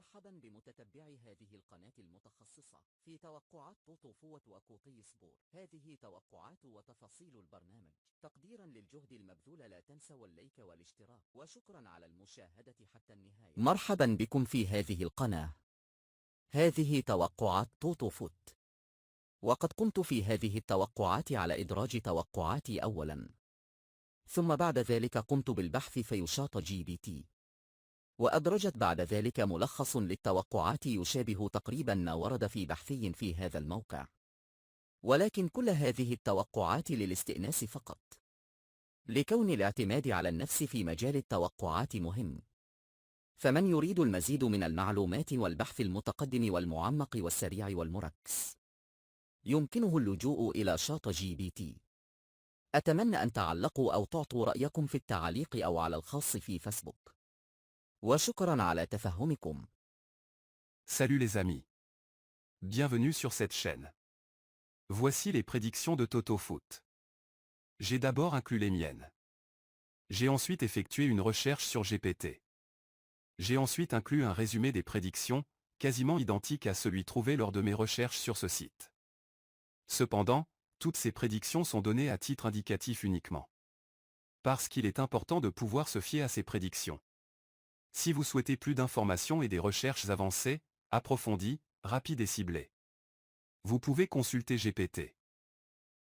مرحبا بمتتبعي هذه القناة المتخصصة في توقعات توتو فوت وكوطي سبور. هذه توقعات وتفاصيل البرنامج تقديرا للجهد المبذول. لا تنسوا اللايك والاشتراك وشكرا على المشاهدة حتى النهاية. مرحبا بكم في هذه القناة. هذه توقعات توتو فوت، وقد قمت في هذه التوقعات على إدراج توقعاتي أولا، ثم بعد ذلك قمت بالبحث في ChatGPT، وأدرجت بعد ذلك ملخص للتوقعات يشابه تقريبا ما ورد في بحثي في هذا الموقع، ولكن كل هذه التوقعات للاستئناس فقط، لكون الاعتماد على النفس في مجال التوقعات مهم. فمن يريد المزيد من المعلومات والبحث المتقدم والمعمق والسريع والمركز يمكنه اللجوء إلى ChatGPT. أتمنى أن تعلقوا أو تعطوا رأيكم في التعليق أو على الخاص في فيسبوك، وشكرا على تفهمكم. Salut les amis. Bienvenue sur cette chaîne. Voici les prédictions de Toto Foot. J'ai d'abord inclus les miennes. J'ai ensuite effectué une recherche sur GPT. J'ai ensuite inclus un résumé des prédictions, quasiment identique à celui trouvé lors de mes recherches sur ce site. Cependant, toutes ces prédictions sont données à titre indicatif uniquement. Parce qu'il est important de pouvoir se fier à ces prédictions. Si vous souhaitez plus d'informations et des recherches avancées, approfondies, rapides et ciblées, vous pouvez consulter GPT.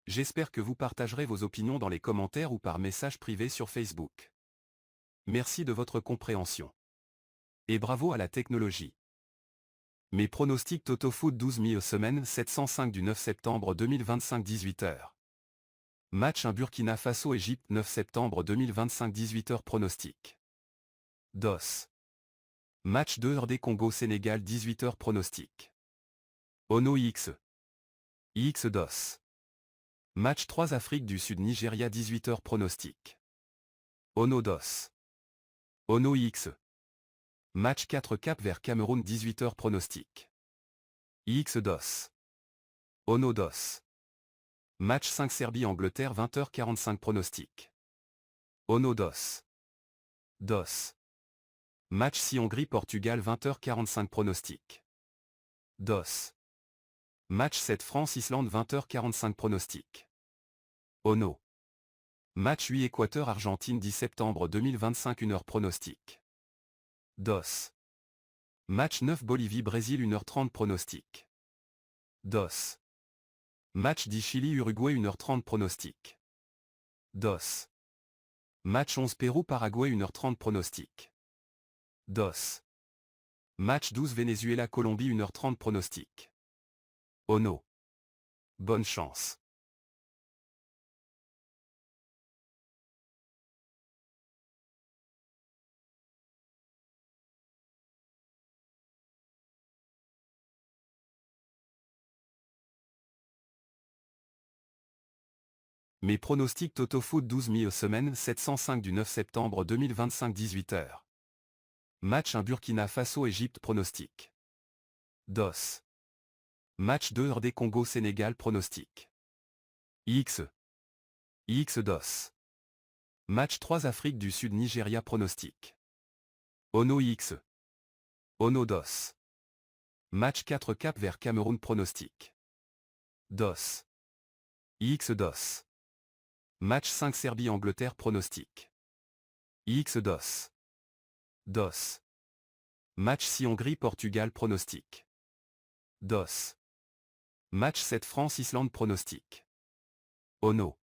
J'espère que vous partagerez vos opinions dans les commentaires ou par message privé sur Facebook. Merci de votre compréhension. Et bravo à la technologie. Mes pronostics Toto Foot 12 mi-semaine 705 du 9 septembre 2025 18h. Match 1 Burkina Faso-Égypte 9 septembre 2025 18h pronostic. DOS. Match 2 RD Congo-Sénégal 18h pronostic. Ono X. IX DOS. Match 3 Afrique du Sud Nigeria 18h pronostic. Ono DOS. Ono X. Match 4 Cap vers Cameroun 18h pronostic. IX DOS. Ono DOS. Match 5 Serbie-Angleterre 20h45 pronostic. Ono DOS. DOS. Match 6 Hongrie-Portugal 20h45 pronostic. DOS. Match 7 France-Islande 20h45 pronostic. Ono. Match 8 Équateur-Argentine 10 septembre 2025 1h pronostic. DOS. Match 9 Bolivie-Brésil 1h30 pronostic. DOS. Match 10 Chili-Uruguay 1h30 pronostic. DOS. Match 11 Pérou-Paraguay 1h30 pronostic. DOS. Match 12 Venezuela-Colombie 1h30 pronostic. Ono. Bonne chance. Mes pronostics Toto Foot 12 mi-semaine 705 du 9 septembre 2025 18h. Match 1 Burkina Faso-Égypte pronostic. DOS. Match 2 RD Congo-Sénégal pronostic. X. IX DOS. Match 3 Afrique du Sud Nigeria pronostic. Ono X. Ono DOS. Match 4 Cap vers Cameroun pronostic. DOS. IX DOS. Match 5 Serbie-Angleterre pronostic. IX DOS. DOS. Match 6 Hongrie-Portugal pronostic. DOS. Match 7 France-Islande pronostic. Ono.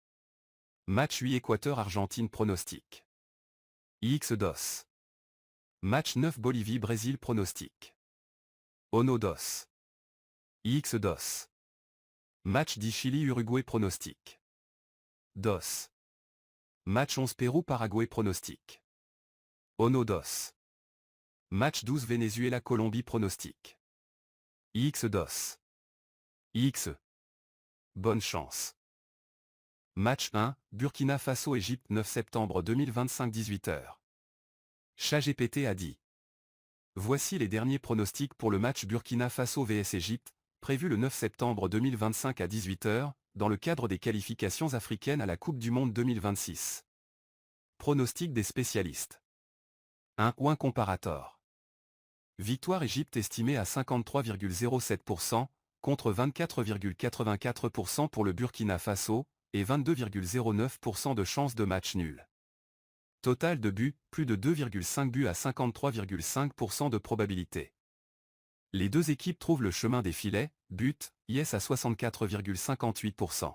Match 8 Équateur-Argentine pronostic. IX DOS. Match 9 Bolivie-Brésil pronostic. Ono DOS. IX DOS. Match 10 Chili-Uruguay pronostic. DOS. Match 11 Pérou-Paraguay pronostic. Ono DOS. Match 12 Venezuela-Colombie pronostic. IX DOS. X. Bonne chance. Match 1, Burkina Faso-Égypte 9 septembre 2025 18h. ChatGPT a dit. Voici les derniers pronostics pour le match Burkina Faso vs Égypte, prévu le 9 septembre 2025 à 18h, dans le cadre des qualifications africaines à la Coupe du Monde 2026. Pronostic des spécialistes. 1 comparator. Victoire Égypte estimée à 53,07% contre 24,84% pour le Burkina Faso et 22,09% de chances de match nul. Total de buts, plus de 2,5 buts à 53,5% de probabilité. Les deux équipes trouvent le chemin des filets, but, yes à 64,58%.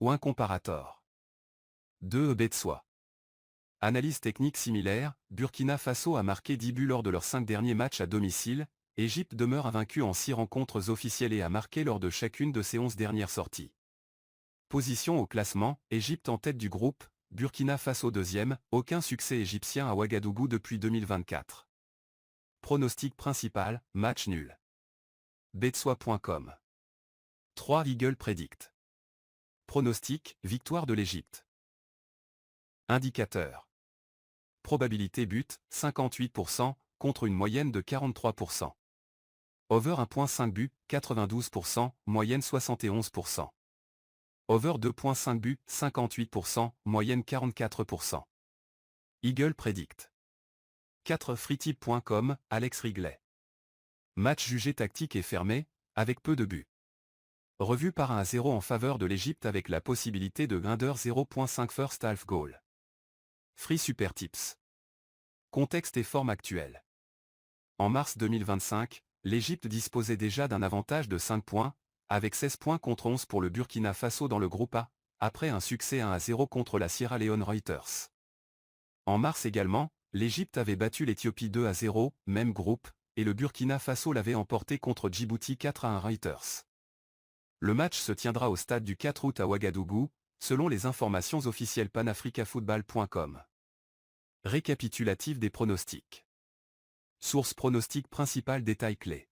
Ou un comparator. 2 Betsoi. Analyse technique similaire, Burkina Faso a marqué 10 buts lors de leurs 5 derniers matchs à domicile, Égypte demeure invaincue en 6 rencontres officielles et a marqué lors de chacune de ses 11 dernières sorties. Position au classement, Égypte en tête du groupe, Burkina Faso deuxième, aucun succès égyptien à Ouagadougou depuis 2024. Pronostic principal, match nul. Betsoi.com. 3 Eagle Predict. Pronostic, victoire de l'Égypte. Indicateur. Probabilité but, 58%, contre une moyenne de 43%. Over 1.5 but, 92%, moyenne 71%. Over 2.5 but, 58%, moyenne 44%. Eagle Predict. 4 freetip.com, Alex Riglet. Match jugé tactique et fermé, avec peu de buts. Revu par 1-0 en faveur de l'Égypte avec la possibilité de under 0.5 first half goal. Free Super Tips. Contexte et forme actuelle. En mars 2025, l'Égypte disposait déjà d'un avantage de 5 points, avec 16 points contre 11 pour le Burkina Faso dans le groupe A, après un succès 1-0 contre la Sierra Leone Reuters. En mars également, l'Égypte avait battu l'Éthiopie 2-0, même groupe, et le Burkina Faso l'avait emporté contre Djibouti 4-1 Reuters. Le match se tiendra au stade du 4 août à Ouagadougou, selon les informations officielles panafricafootball.com. Récapitulatif des pronostics. Source pronostic principale détail clé.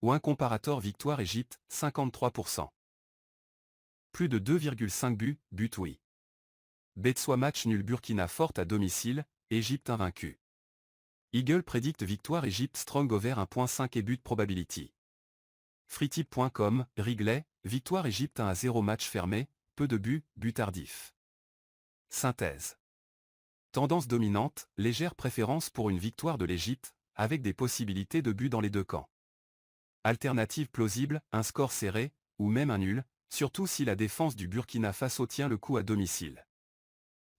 Ou un comparator victoire Égypte, 53%. Plus de 2,5 buts, but oui. Betsoi match nul Burkina Fort à domicile, Égypte invaincue. Eagle prédicte victoire Égypte strong over 1.5 et but probability. Freetip.com, Riglet, victoire Égypte 1-0 match fermé, peu de buts, but tardif. Synthèse. Tendance dominante, légère préférence pour une victoire de l'Égypte, avec des possibilités de but dans les deux camps. Alternative plausible, un score serré, ou même un nul, surtout si la défense du Burkina Faso tient le coup à domicile.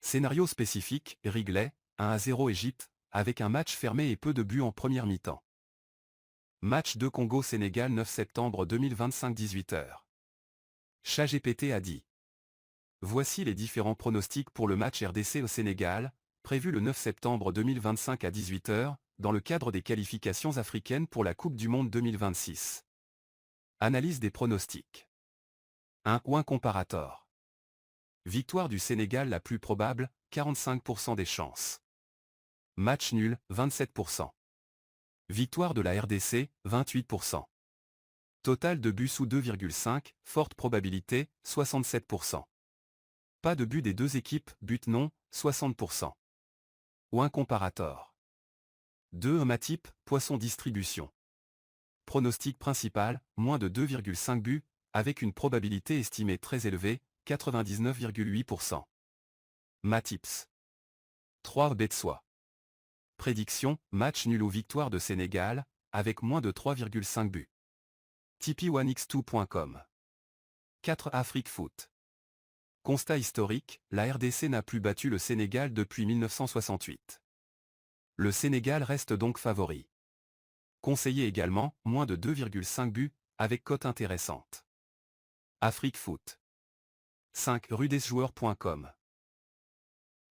Scénario spécifique, Riglet, 1-0 Égypte, avec un match fermé et peu de buts en première mi-temps. Match de Congo-Sénégal 9 septembre 2025 18h. ChatGPT a dit. Voici les différents pronostics pour le match RDC au Sénégal, prévu le 9 septembre 2025 à 18h, dans le cadre des qualifications africaines pour la Coupe du Monde 2026. Analyse des pronostics. 1 ou un comparator. Victoire du Sénégal la plus probable, 45% des chances. Match nul, 27%. Victoire de la RDC, 28%. Total de buts sous 2,5, forte probabilité, 67%. Pas de but des deux équipes, but non, 60%. Ou un comparator. 2 Matip, poisson distribution. Pronostic principal, moins de 2,5 buts, avec une probabilité estimée très élevée, 99,8%. Matips. 3 Betsoi. Prédiction, match nul ou victoire de Sénégal, avec moins de 3,5 buts. TP1x2.com. 4 Afrique Foot. Constat historique, la RDC n'a plus battu le Sénégal depuis 1968. Le Sénégal reste donc favori. Conseillé également, moins de 2,5 buts, avec cote intéressante. Afrique Foot. 5 rudesjoueurs.com.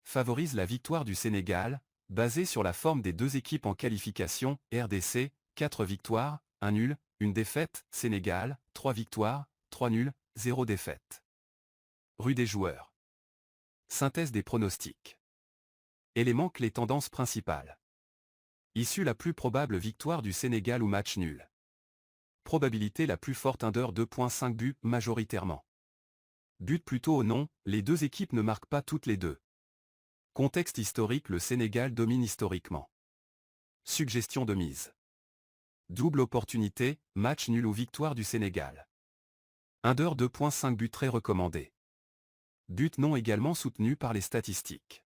Favorise la victoire du Sénégal, basée sur la forme des deux équipes en qualification, RDC, 4 victoires, 1 nul, 1 défaite, Sénégal, 3 victoires, 3 nuls, 0 défaite. Rue des joueurs. Synthèse des pronostics. Éléments clés tendances principales. Issue la plus probable victoire du Sénégal ou match nul. Probabilité la plus forte under 2.5 buts majoritairement. But plutôt au non, les deux équipes ne marquent pas toutes les deux. Contexte historique, le Sénégal domine historiquement. Suggestion de mise. Double opportunité, match nul ou victoire du Sénégal. Under 2.5 buts très recommandé. But non également soutenu par les statistiques.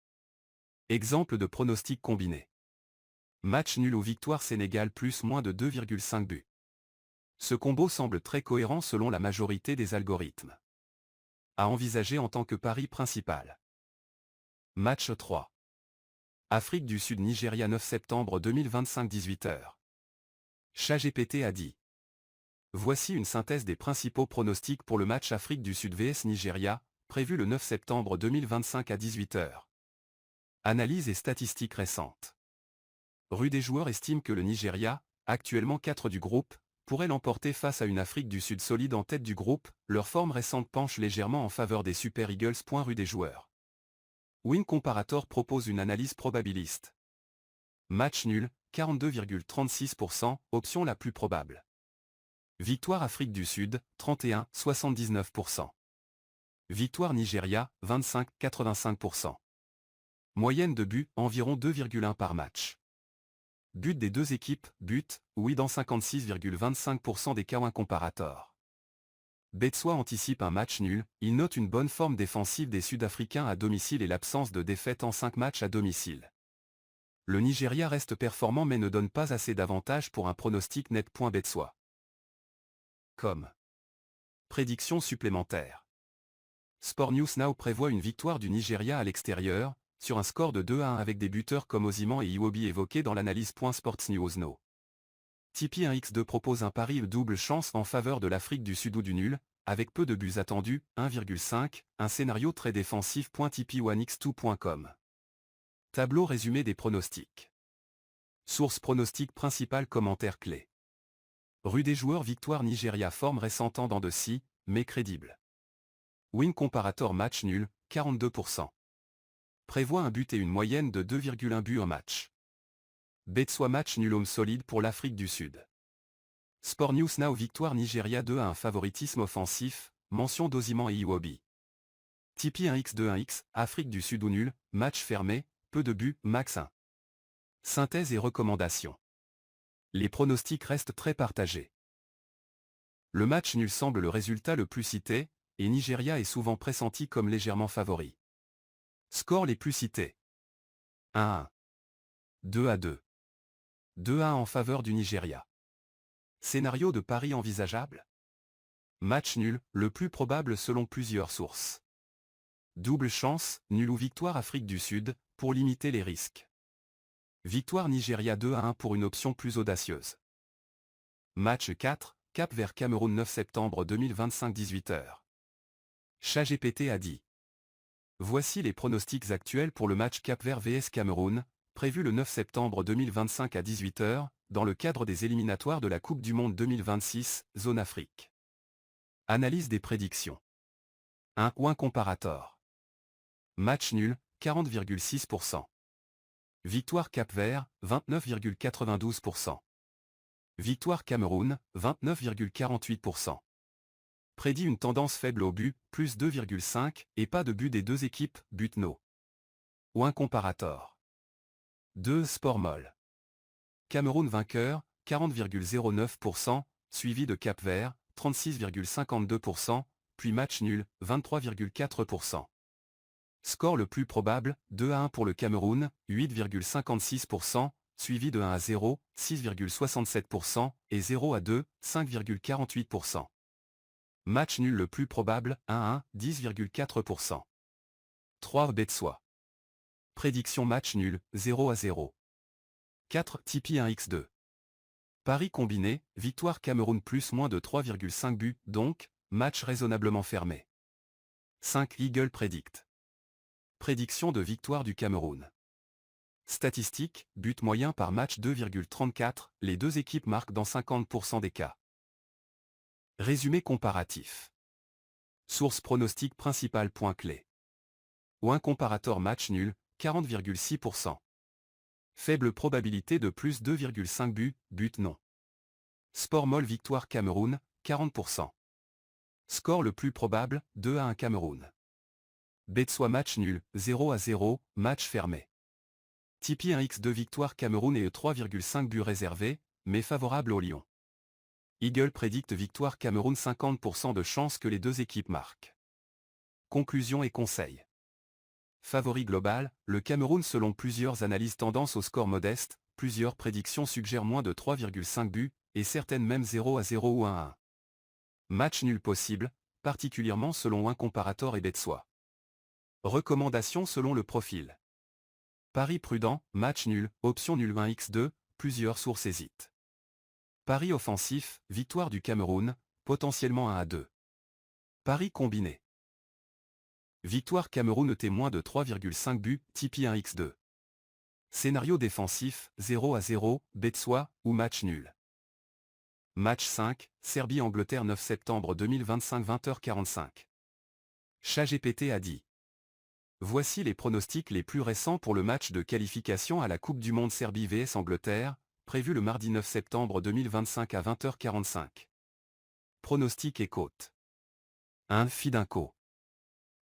Exemple de pronostic combiné. Match nul ou victoire Sénégal plus moins de 2,5 buts. Ce combo semble très cohérent selon la majorité des algorithmes. À envisager en tant que pari principal. Match 3. Afrique du Sud Nigeria 9 septembre 2025 18h. ChatGPT a dit. Voici une synthèse des principaux pronostics pour le match Afrique du Sud vs Nigeria, prévu le 9 septembre 2025 à 18h. Analyse et statistiques récentes. Rue des joueurs estime que le Nigeria, actuellement 4 du groupe, pourrait l'emporter face à une Afrique du Sud solide en tête du groupe, leur forme récente penche légèrement en faveur des Super Eagles. Rue des joueurs. Win Comparator propose une analyse probabiliste. Match nul, 42,36%, option la plus probable. Victoire Afrique du Sud, 31,79%. Victoire Nigeria, 25,85%. Moyenne de buts, environ 2,1 par match. But des deux équipes, but, oui dans 56,25% des cas. Win Comparator. Betsoi anticipe un match nul, il note une bonne forme défensive des Sud-Africains à domicile et l'absence de défaite en 5 matchs à domicile. Le Nigeria reste performant mais ne donne pas assez d'avantages pour un pronostic net. Betsoi. Comme prédiction supplémentaire. Sport News Now prévoit une victoire du Nigeria à l'extérieur, sur un score de 2-1 avec des buteurs comme Osimhen et Iwobi évoqués dans l'analyse. Sports News Now. Tipeee 1x2 propose un pari double chance en faveur de l'Afrique du Sud ou du nul, avec peu de buts attendus, 1,5, un scénario très défensif. Tipeee1x2.com. Tableau résumé des pronostics. Source pronostic principale. Commentaire clé. Rue des joueurs victoire Nigeria forme récente en dents de scie, mais crédible. Win Comparator match nul, 42%. Prévoit un but et une moyenne de 2,1 buts en match. Betsoi match nul homme solide pour l'Afrique du Sud. Sport News Now victoire Nigeria 2-1 favoritisme offensif, mention d'Osimhen et Iwobi. Tipeee 1x2 1x, Afrique du Sud ou nul, match fermé, peu de buts, max 1. Synthèse et recommandations. Les pronostics restent très partagés. Le match nul semble le résultat le plus cité, et Nigeria est souvent pressenti comme légèrement favori. Scores les plus cités. 1-1. 2-2. 2-1 en faveur du Nigeria. Scénario de pari envisageable. Match nul, le plus probable selon plusieurs sources. Double chance, nul ou victoire Afrique du Sud, pour limiter les risques. Victoire Nigeria 2-1 pour une option plus audacieuse. Match 4, Cap-Vert Cameroun 9 septembre 2025 18h. ChatGPT a dit. Voici les pronostics actuels pour le match Cap-Vert vs Cameroun, prévu le 9 septembre 2025 à 18h, dans le cadre des éliminatoires de la Coupe du Monde 2026, Zone Afrique. Analyse des prédictions. 1. Win Comparator. Match nul, 40,6%. Victoire Cap-Vert, 29,92%. Victoire Cameroun, 29,48%. Prédit une tendance faible au but, plus 2,5, et pas de but des deux équipes, but no. Win Comparator. 2. Sport Moll. Cameroun vainqueur, 40,09%, suivi de Cap-Vert, 36,52%, puis match nul, 23,4%. Score le plus probable, 2-1 pour le Cameroun, 8,56%, suivi de 1-0, 6,67%, et 0-2, 5,48%. Match nul le plus probable, 1-1, 10,4%. 3. Betsoi. Prédiction match nul, 0-0. 4. Tipeee 1x2. Paris combiné, victoire Cameroun plus moins de 3,5 buts, donc, match raisonnablement fermé. 5. Eagle Predict. Prédiction de victoire du Cameroun. Statistique, but moyen par match 2,34, les deux équipes marquent dans 50% des cas. Résumé comparatif. Source pronostic principal. Point clé. Win Comparator match nul, 40,6%. Faible probabilité de plus 2,5 buts, but non. Sport Moll victoire Cameroun, 40%. Score le plus probable, 2-1 Cameroun. Betsoi match nul, 0-0, match fermé. Tipeee 1x2 victoire Cameroun et 3,5 buts réservés, mais favorable au Lion. Eagle prédicte victoire Cameroun 50% de chances que les deux équipes marquent. Conclusion et conseils. Favori global, le Cameroun selon plusieurs analyses tendance au score modeste, plusieurs prédictions suggèrent moins de 3,5 buts, et certaines même 0-0 ou 1-1. Match nul possible, particulièrement selon un comparator et Betsoi. Recommandations selon le profil. Pari prudent, match nul, option nul 1x2, plusieurs sources hésitent. Pari offensif, victoire du Cameroun, potentiellement 1-2. Pari combiné. Victoire Cameroun témoin de 3,5 buts, Tipeee 1x2. Scénario défensif, 0-0, Betsoi, ou match nul. Match 5, Serbie-Angleterre 9 septembre 2025 20h45. ChatGPT a dit. Voici les pronostics les plus récents pour le match de qualification à la Coupe du Monde Serbie vs Angleterre, prévu le mardi 9 septembre 2025 à 20h45. Pronostic et cote. 1. Fidenco.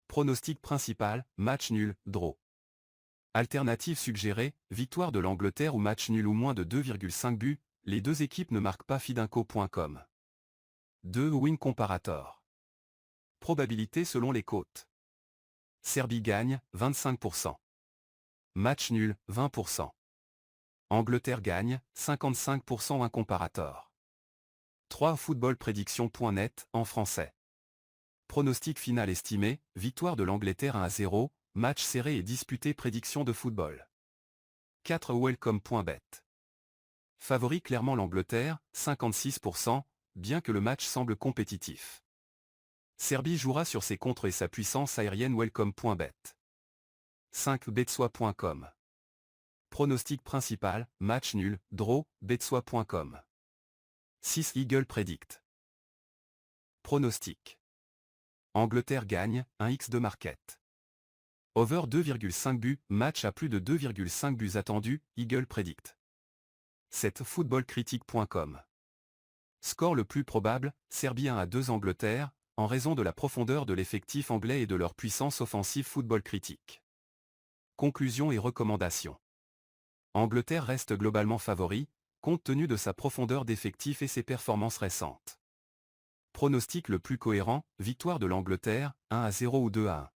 Pronostic principal, match nul, draw. Alternative suggérée, victoire de l'Angleterre ou match nul ou moins de 2,5 buts, les deux équipes ne marquent pas fidenco.com. 2. Win comparator. Probabilité selon les cotes. Serbie gagne, 25%. Match nul, 20%. Angleterre gagne, 55% un comparator. 3. Footballprediction.net, en français. Pronostic final estimé, victoire de l'Angleterre 1-0, match serré et disputé prédiction de football. 4. Welcome.bet. Favori clairement l'Angleterre, 56%, bien que le match semble compétitif. Serbie jouera sur ses contres et sa puissance aérienne Welcome.bet. 5. Betsoi.com. Pronostic principal, match nul, draw, Betsoi.com. 6. Eagle Predict. Pronostic. Angleterre gagne, 1x2 market. Over 2,5 buts, match à plus de 2,5 buts attendus, Eagle Predict. 7. Footballcritique.com. Score le plus probable, Serbie 1-2 Angleterre, en raison de la profondeur de l'effectif anglais et de leur puissance offensive Football Critique. Conclusion et recommandations. Angleterre reste globalement favori, compte tenu de sa profondeur d'effectif et ses performances récentes. Pronostic le plus cohérent, victoire de l'Angleterre, 1-0 ou 2-1.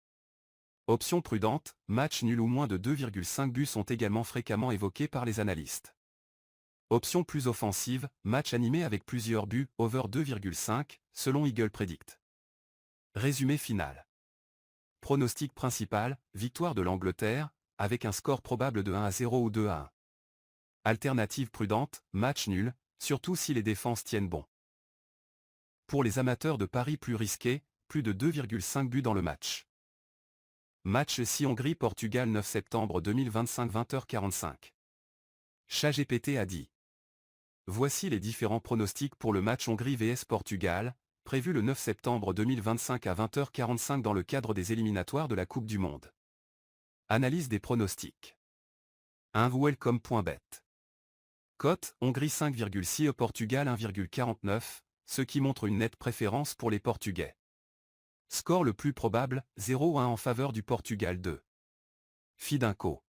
Option prudente, match nul ou moins de 2,5 buts sont également fréquemment évoqués par les analystes. Option plus offensive, match animé avec plusieurs buts, over 2,5, selon Eagle Predict. Résumé final. Pronostic principal, victoire de l'Angleterre, avec un score probable de 1-0 ou 2-1. Alternative prudente, match nul, surtout si les défenses tiennent bon. Pour les amateurs de paris plus risqués, plus de 2,5 buts dans le match. Match 6 Hongrie-Portugal 9 septembre 2025 20h45. ChatGPT a dit. Voici les différents pronostics pour le match Hongrie vs Portugal, prévu le 9 septembre 2025 à 20h45 dans le cadre des éliminatoires de la Coupe du Monde. Analyse des pronostics. 1. Welcome.bet. Cote, Hongrie 5,6 au Portugal 1,49, ce qui montre une nette préférence pour les Portugais. Score le plus probable, 0-1 en faveur du Portugal 2. Fidenco.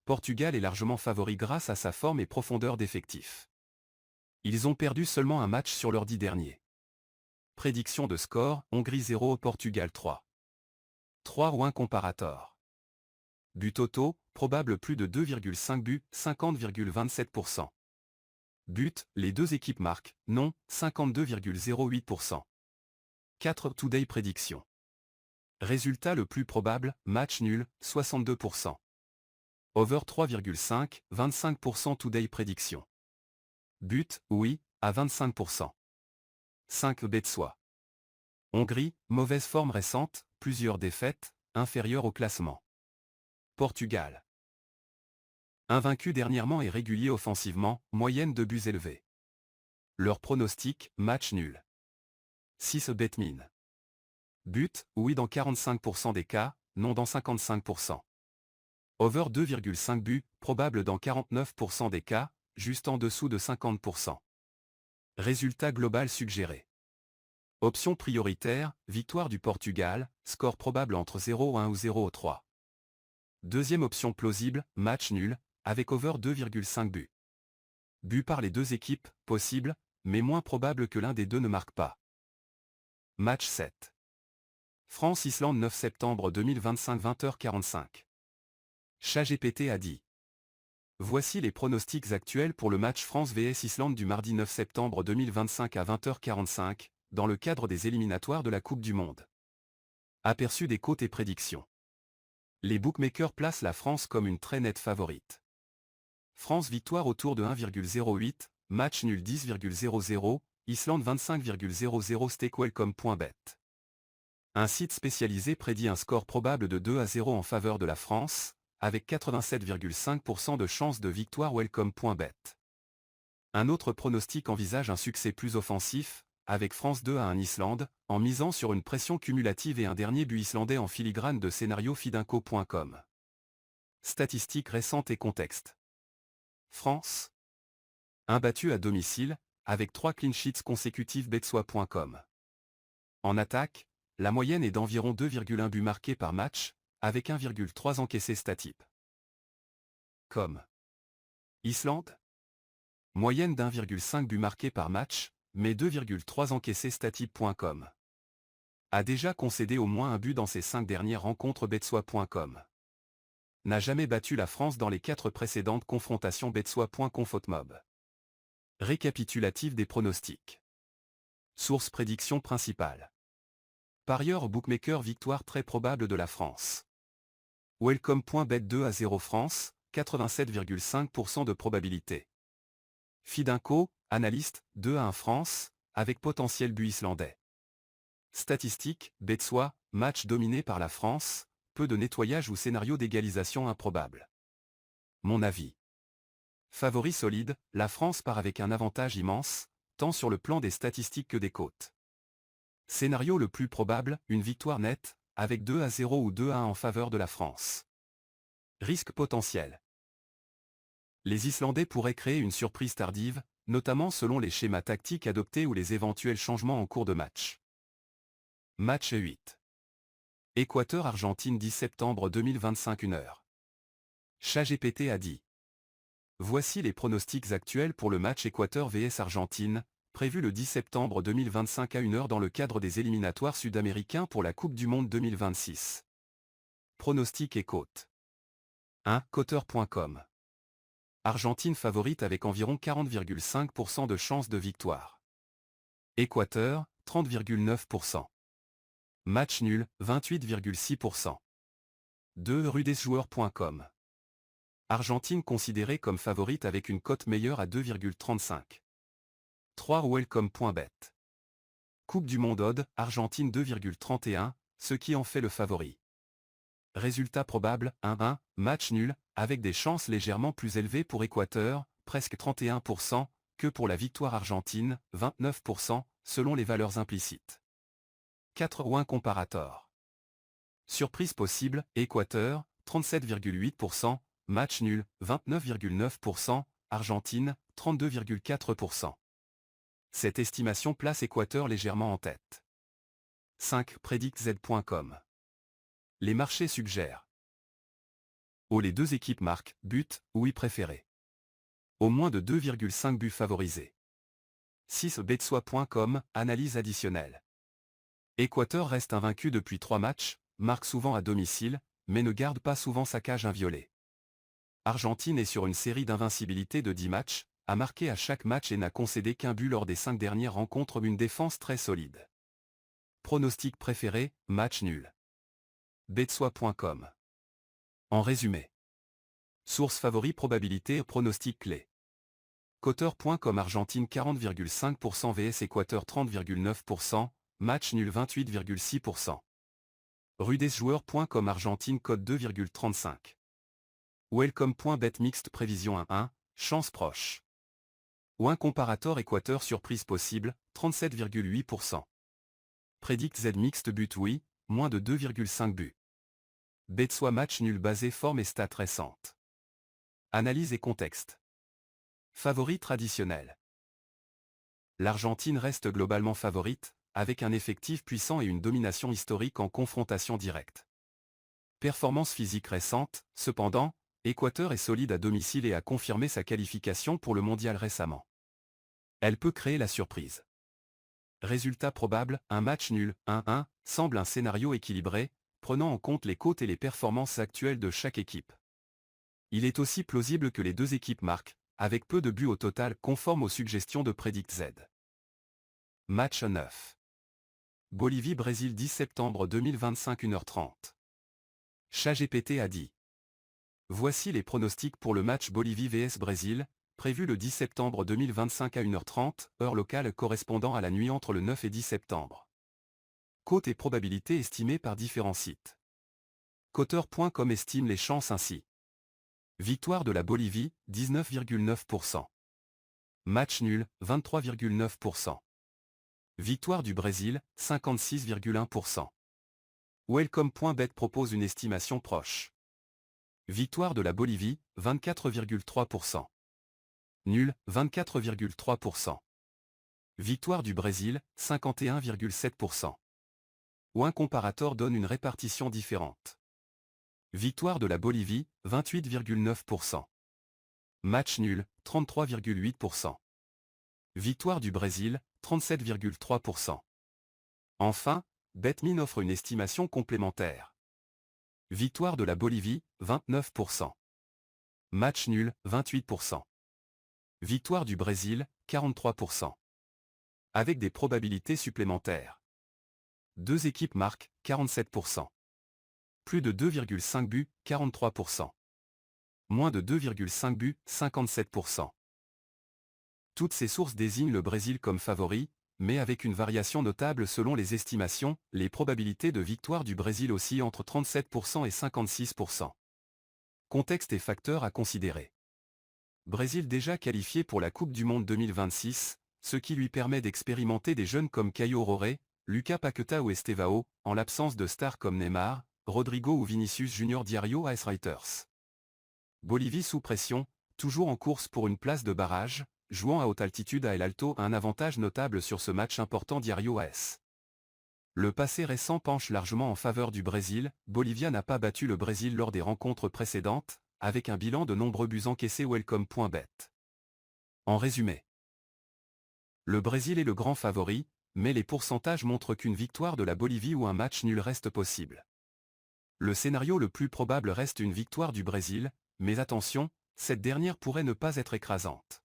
Portugal est largement favori grâce à sa forme et profondeur d'effectif. Ils ont perdu seulement un match sur leurs 10 derniers. Prédiction de score, Hongrie 0 au Portugal 3. 3 ou 1 comparator. But auto, probable plus de 2,5 buts, 50,27%. But, les deux équipes marquent, non, 52,08%. 4 Today prédiction. Résultat le plus probable, match nul, 62%. Over 3,5, 25% Today prédiction. But, oui, à 25%. 5 Betsoi. Hongrie, mauvaise forme récente, plusieurs défaites, inférieures au classement. Portugal. Invaincu dernièrement et régulier offensivement, moyenne de buts élevés. Leur pronostic, match nul. 6 Betmin. But, oui dans 45% des cas, non dans 55%. Over 2,5 buts, probable dans 49% des cas, juste en dessous de 50%. Résultat global suggéré. Option prioritaire, victoire du Portugal, score probable entre 0-1 ou 0-3. Deuxième option plausible, match nul, avec over 2,5 buts. But par les deux équipes, possible, mais moins probable que l'un des deux ne marque pas. Match 7. France-Islande 9 septembre 2025 20h45. ChatGPT a dit. Voici les pronostics actuels pour le match France vs Islande du mardi 9 septembre 2025 à 20h45, dans le cadre des éliminatoires de la Coupe du Monde. Aperçu des cotes et prédictions. Les bookmakers placent la France comme une très nette favorite. France victoire autour de 1,08, match nul 10,00, Islande 25,00 stakewelcome.bet. Un site spécialisé prédit un score probable de 2-0 en faveur de la France, avec 87,5% de chances de victoire welcome.bet. Un autre pronostic envisage un succès plus offensif, avec France 2-1 Islande, en misant sur une pression cumulative et un dernier but islandais en filigrane de scénario fidinco.com. Statistiques récentes et contexte. France. Imbattu à domicile, avec 3 clean sheets consécutifs betsoi.com. En attaque, la moyenne est d'environ 2,1 buts marqués par match, avec 1,3 encaissés statip. Comme Islande. Moyenne d'1,5 buts marqués par match, mais 2,3 encaissés statip.com. A déjà concédé au moins un but dans ses 5 dernières rencontres betsoi.com. N'a jamais battu la France dans les 4 précédentes confrontations betsoi.confotmob. Récapitulatif des pronostics. Source prédiction principale. Parieur bookmaker victoire très probable de la France. Welcome.bet 2-0 France, 87,5% de probabilité. Fidinco, analyste, 2-1 France, avec potentiel but islandais. Statistiques, betsoi, match dominé par la France, peu de nettoyage ou scénario d'égalisation improbable. Mon avis. Favori solide, la France part avec un avantage immense, tant sur le plan des statistiques que des cotes. Scénario le plus probable, une victoire nette, avec 2-0 ou 2-1 en faveur de la France. Risque potentiel. Les Islandais pourraient créer une surprise tardive, notamment selon les schémas tactiques adoptés ou les éventuels changements en cours de match. Match 8. Équateur-Argentine 10 septembre 2025 1h. ChatGPT a dit. Voici les pronostics actuels pour le match Équateur vs Argentine, prévu le 10 septembre 2025 à 1h dans le cadre des éliminatoires sud-américains pour la Coupe du Monde 2026. Pronostics et cotes. 1. Coteur.com. Argentine favorite avec environ 40,5% de chances de victoire. Équateur, 30,9%. Match nul, 28,6%. 2. Rudesjoueur.com. Argentine considérée comme favorite avec une cote meilleure à 2,35. 3. Welcome.bet. Coupe du Monde odd, Argentine 2,31, ce qui en fait le favori. Résultat probable, 1-1, match nul, avec des chances légèrement plus élevées pour Équateur, presque 31%, que pour la victoire argentine, 29%, selon les valeurs implicites. 4. Win comparator. Surprise possible, Équateur, 37,8%, match nul, 29,9%, Argentine, 32,4%. Cette estimation place Équateur légèrement en tête. 5. PredictZ.com. Les marchés suggèrent. Les deux équipes marquent, but, oui préféré. Au moins de 2,5 buts favorisés. 6. Betsoi.com, analyse additionnelle. Équateur reste invaincu depuis 3 matchs, marque souvent à domicile, mais ne garde pas souvent sa cage inviolée. Argentine est sur une série d'invincibilité de 10 matchs, a marqué à chaque match et n'a concédé qu'un but lors des 5 dernières rencontres, une défense très solide. Pronostic préféré, match nul. Betsoi.com. En résumé. Source favori probabilité et pronostic clé. Coteur.com Argentine 40,5% vs Équateur 30,9%, match nul 28,6%. Rudesjoueur.com Argentine cote 2,35. Welcome.bet mixte prévision 1-1, chance proche. Win comparator Équateur surprise possible, 37,8%. Predict Z mixte but oui, moins de 2,5 buts. Betsoi match nul basé forme et stats récentes. Analyse et contexte. Favori traditionnel. L'Argentine reste globalement favorite, avec un effectif puissant et une domination historique en confrontation directe. Performance physique récente, cependant, Équateur est solide à domicile et a confirmé sa qualification pour le mondial récemment. Elle peut créer la surprise. Résultat probable, un match nul, 1-1, semble un scénario équilibré, prenant en compte les cotes et les performances actuelles de chaque équipe. Il est aussi plausible que les deux équipes marquent, avec peu de buts au total conforme aux suggestions de PredictZ. Match 9. Bolivie-Brésil 10 septembre 2025 1h30. ChatGPT a dit. Voici les pronostics pour le match Bolivie vs Brésil, prévu le 10 septembre 2025 à 1h30, heure locale correspondant à la nuit entre le 9 et 10 septembre. Cote et probabilité estimées par différents sites. Coteur.com estime les chances ainsi. Victoire de la Bolivie, 19,9%. Match nul, 23,9%. Victoire du Brésil, 56,1%. Welcome.bet propose une estimation proche. Victoire de la Bolivie, 24,3%. Nul, 24,3%. Victoire du Brésil, 51,7%. Ou un comparateur donne une répartition différente. Victoire de la Bolivie, 28,9%. Match nul, 33,8%. Victoire du Brésil, 37,3%. Enfin, Betmin offre une estimation complémentaire. Victoire de la Bolivie, 29%. Match nul, 28%. Victoire du Brésil, 43%. Avec des probabilités supplémentaires. Deux équipes marquent, 47%. Plus de 2,5 buts, 43%. Moins de 2,5 buts, 57%. Toutes ces sources désignent le Brésil comme favori, mais avec une variation notable selon les estimations, les probabilités de victoire du Brésil oscillent entre 37% et 56%. Contexte et facteurs à considérer. Brésil déjà qualifié pour la Coupe du Monde 2026, ce qui lui permet d'expérimenter des jeunes comme Caio Roré, Lucas Paquetá ou Estevao, en l'absence de stars comme Neymar, Rodrigo ou Vinicius Junior Diario AS Reuters. Bolivie sous pression, toujours en course pour une place de barrage, jouant à haute altitude à El Alto a un avantage notable sur ce match important Diario AS. Le passé récent penche largement en faveur du Brésil, Bolivia n'a pas battu le Brésil lors des rencontres précédentes, avec un bilan de nombreux buts encaissés Welcome.bet. En résumé, le Brésil est le grand favori, mais les pourcentages montrent qu'une victoire de la Bolivie ou un match nul reste possible. Le scénario le plus probable reste une victoire du Brésil, mais attention, cette dernière pourrait ne pas être écrasante.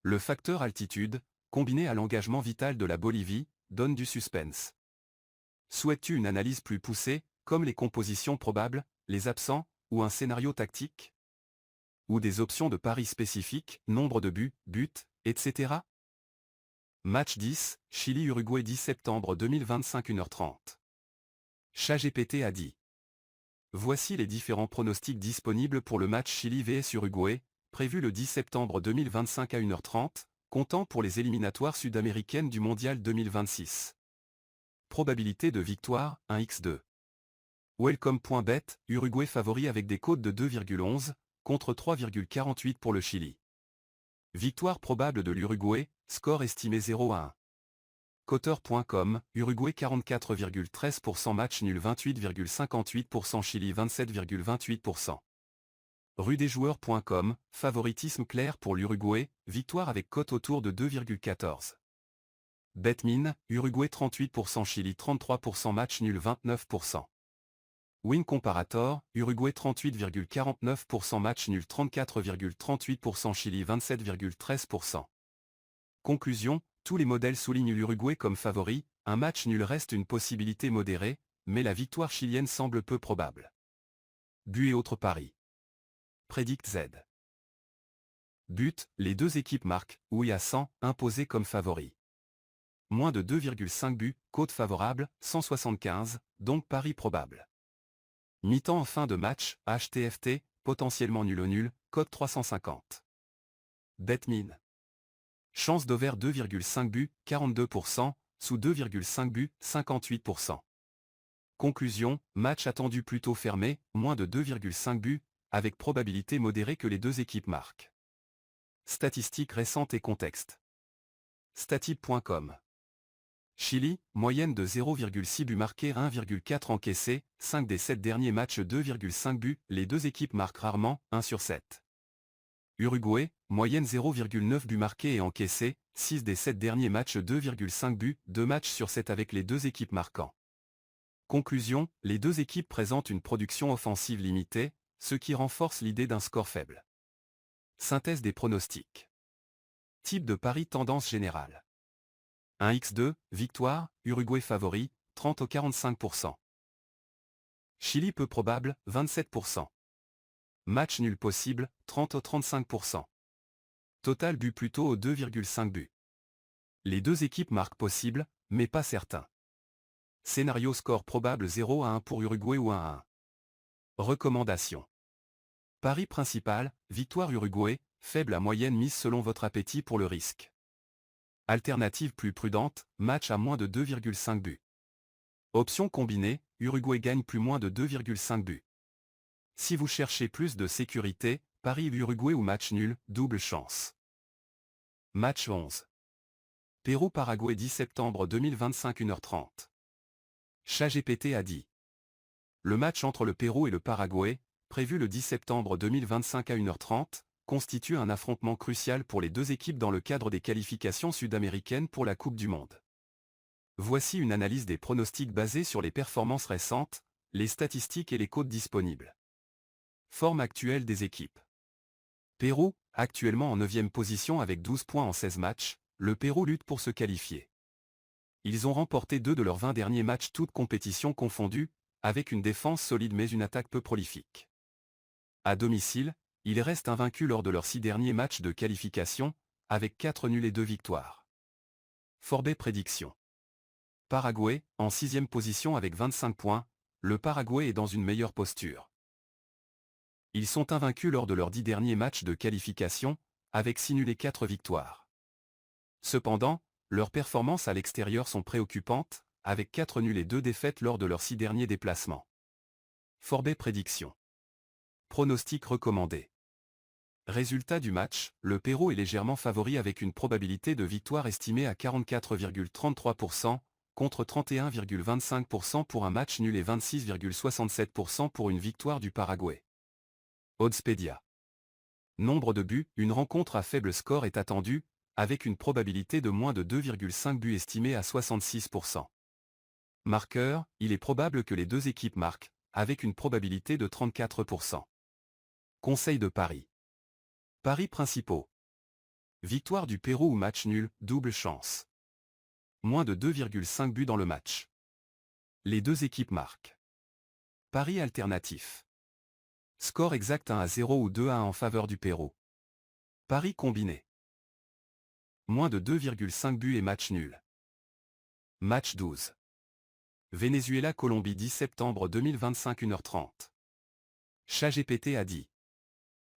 Le facteur altitude, combiné à l'engagement vital de la Bolivie, donne du suspense. Souhaites-tu une analyse plus poussée, comme les compositions probables, les absents, ou un scénario tactique? Ou des options de paris spécifiques, nombre de buts, etc. Match 10, Chili-Uruguay 10 septembre 2025 1h30. ChatGPT a dit. Voici les différents pronostics disponibles pour le match Chili vs Uruguay, prévu le 10 septembre 2025 à 1h30, comptant pour les éliminatoires sud-américaines du Mondial 2026. Probabilité de victoire, 1x2. Welcome.bet, Uruguay favori avec des cotes de 2,11, contre 3,48 pour le Chili. Victoire probable de l'Uruguay, score estimé 0-1. Coteur.com, Uruguay 44,13%, match nul 28,58%, Chili 27,28%. Rudesjoueurs.com, favoritisme clair pour l'Uruguay, victoire avec cote autour de 2,14. Betmin, Uruguay 38%, Chili 33%, match nul 29%. Win Comparator, Uruguay 38,49%, match nul 34,38%, Chili 27,13%. Conclusion, tous les modèles soulignent l'Uruguay comme favori, un match nul reste une possibilité modérée, mais la victoire chilienne semble peu probable. But et autres paris. PredictZ. But, les deux équipes marquent, oui à 100, imposés comme favoris. Moins de 2,5 buts, cote favorable, 175, donc pari probable. Mi-temps en fin de match, HTFT, potentiellement nul au nul, cote 350. Betmin. Chance d'over 2,5 buts, 42%, sous 2,5 buts, 58%. Conclusion, match attendu plutôt fermé, moins de 2,5 buts, avec probabilité modérée que les deux équipes marquent. Statistiques récentes et contexte. Statib.com. Chili, moyenne de 0,6 buts marqués, 1,4 encaissés, 5 des 7 derniers matchs 2,5 buts, les deux équipes marquent rarement, 1 sur 7. Uruguay, moyenne 0,9 buts marqués et encaissés, 6 des 7 derniers matchs 2,5 buts, 2 matchs sur 7 avec les deux équipes marquant. Conclusion, les deux équipes présentent une production offensive limitée, ce qui renforce l'idée d'un score faible. Synthèse des pronostics. Type de pari tendance générale. 1x2, victoire, Uruguay favori, 30 au 45%. Chili peu probable, 27%. Match nul possible, 30 au 35%. Total but plutôt au 2,5 buts. Les deux équipes marquent possible, mais pas certain. Scénario score probable 0 à 1 pour Uruguay ou 1 à 1. Recommandation. Pari principal, victoire Uruguay, faible à moyenne mise selon votre appétit pour le risque. Alternative plus prudente, match à moins de 2,5 buts. Option combinée, Uruguay gagne plus moins de 2,5 buts. Si vous cherchez plus de sécurité, pari Uruguay ou match nul, double chance. Match 11. Pérou-Paraguay 10 septembre 2025 1h30. ChatGPT a dit. Le match entre le Pérou et le Paraguay, prévu le 10 septembre 2025 à 1h30, constitue un affrontement crucial pour les deux équipes dans le cadre des qualifications sud-américaines pour la Coupe du Monde. Voici une analyse des pronostics basés sur les performances récentes, les statistiques et les codes disponibles. Forme actuelle des équipes. Pérou, actuellement en 9e position avec 12 points en 16 matchs, le Pérou lutte pour se qualifier. Ils ont remporté 2 de leurs 20 derniers matchs toutes compétitions confondues, avec une défense solide mais une attaque peu prolifique. À domicile, ils restent invaincus lors de leurs 6 derniers matchs de qualification, avec 4 nuls et 2 victoires. Forbet prédiction. Paraguay, en 6e position avec 25 points, le Paraguay est dans une meilleure posture. Ils sont invaincus lors de leurs 10 derniers matchs de qualification, avec 6 nuls et 4 victoires. Cependant, leurs performances à l'extérieur sont préoccupantes, avec 4 nuls et 2 défaites lors de leurs 6 derniers déplacements. Forbet prédiction. Pronostic recommandé. Résultat du match, le Pérou est légèrement favori avec une probabilité de victoire estimée à 44,33%, contre 31,25% pour un match nul et 26,67% pour une victoire du Paraguay. Oddspedia. Nombre de buts, une rencontre à faible score est attendue, avec une probabilité de moins de 2,5 buts estimée à 66%. Marqueur, il est probable que les deux équipes marquent, avec une probabilité de 34%. Conseil de pari. Paris principaux. Victoire du Pérou ou match nul, double chance. Moins de 2,5 buts dans le match. Les deux équipes marquent. Paris alternatif. Score exact 1 à 0 ou 2 à 1 en faveur du Pérou. Paris combiné. Moins de 2,5 buts et match nul. Match 12. Venezuela-Colombie 10 septembre 2025 1h30. ChatGPT a dit.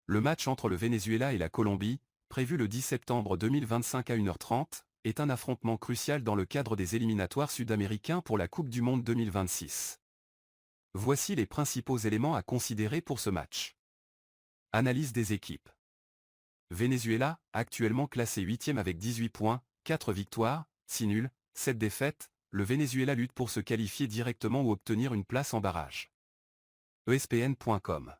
Le match entre le Venezuela et la Colombie, prévu le 10 septembre 2025 à 1h30, est un affrontement crucial dans le cadre des éliminatoires sud-américains pour la Coupe du Monde 2026. Voici les principaux éléments à considérer pour ce match. Analyse des équipes. Venezuela, actuellement classé 8e avec 18 points, 4 victoires, 6 nuls, 7 défaites, le Venezuela lutte pour se qualifier directement ou obtenir une place en barrage. ESPN.com.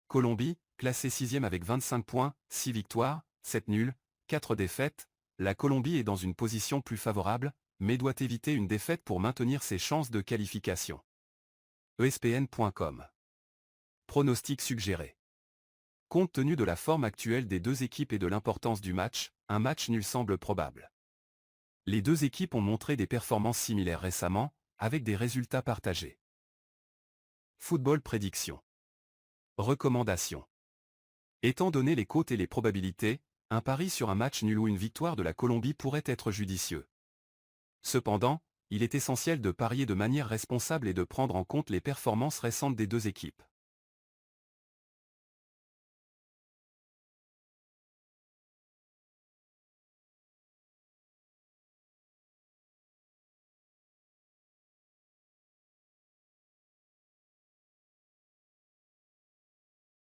Colombie, classé 6e avec 25 points, 6 victoires, 7 nuls, 4 défaites, la Colombie est dans une position plus favorable, mais doit éviter une défaite pour maintenir ses chances de qualification. ESPN.com. Pronostic suggéré. Compte tenu de la forme actuelle des deux équipes et de l'importance du match, un match nul semble probable. Les deux équipes ont montré des performances similaires récemment, avec des résultats partagés. Football prédiction. Recommandation. Étant donné les cotes et les probabilités, un pari sur un match nul ou une victoire de la Colombie pourrait être judicieux. Cependant, il est essentiel de parier de manière responsable et de prendre en compte les performances récentes des deux équipes.